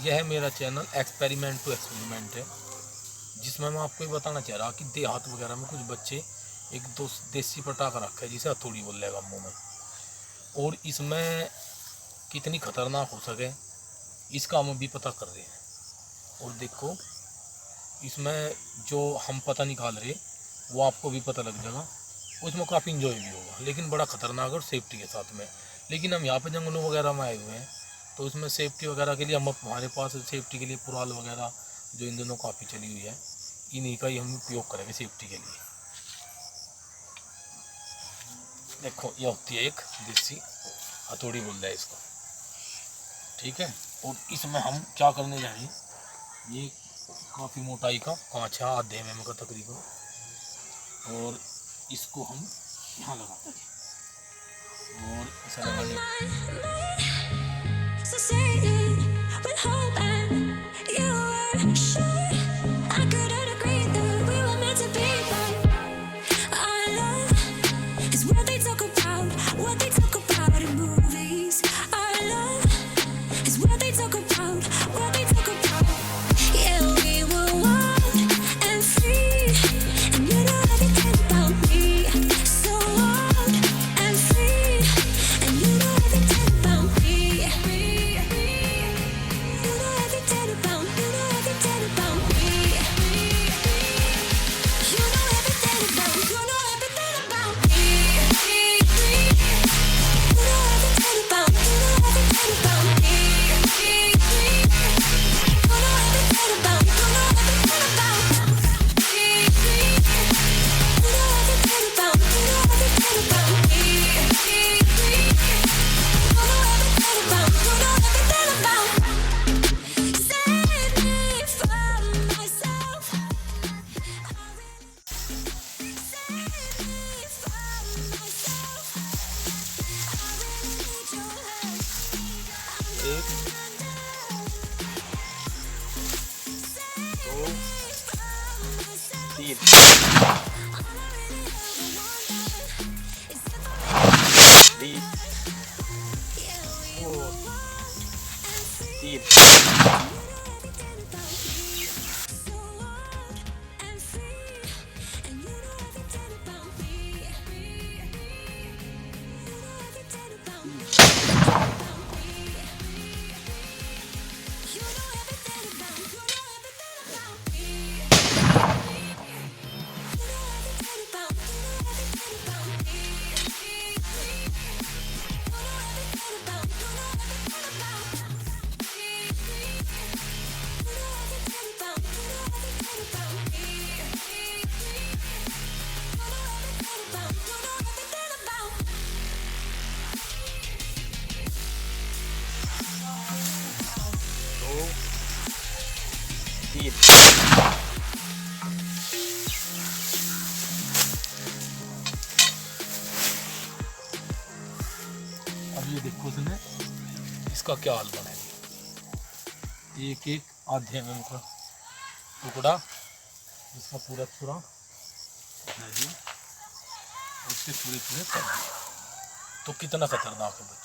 यह मेरा channel experiment to experiment है, जिसमें मैं आपको ये बताना चाह रहा कि देहात वगैरह में कुछ बच्चे एक दो देसी पटाखा रखा है जिसे हथौड़ी बोल लेगा मुँह में, और इसमें कितनी खतरनाक हो सके इसका हम भी पता कर रहे हैं। और देखो इसमें जो हम पता निकाल रहे वो आपको भी पता लग जाएगा, उसमें काफ़ी इंजॉय भी होगा, लेकिन बड़ा ख़तरनाक और सेफ्टी के साथ में। लेकिन हम यहाँ पे जंगलों वगैरह में आए हुए हैं, तो उसमें सेफ्टी वगैरह के लिए हम हमारे पास सेफ्टी के लिए पुराल वगैरह जो इन दिनों काफ़ी चली हुई है, इन्हीं का ही हम उपयोग करेंगे सेफ्टी के लिए। देखो ये होती है एक देसी हथौड़ी बोल रहा है इसको, ठीक है। और इसमें हम क्या करने जा रहे हैं, ये काफ़ी मोटाई का कांच है, आधे mm का तकरीबन, और इसको हम यहाँ लगाते हैं और इसे लगाने अब ये देखो इसने इसका क्या हाल बना है। एक एक आधे mm का टुकड़ा इसका पूरा पूरा है जी, उससे पूरे पूरे कर दिए। तो कितना खतरनाक है।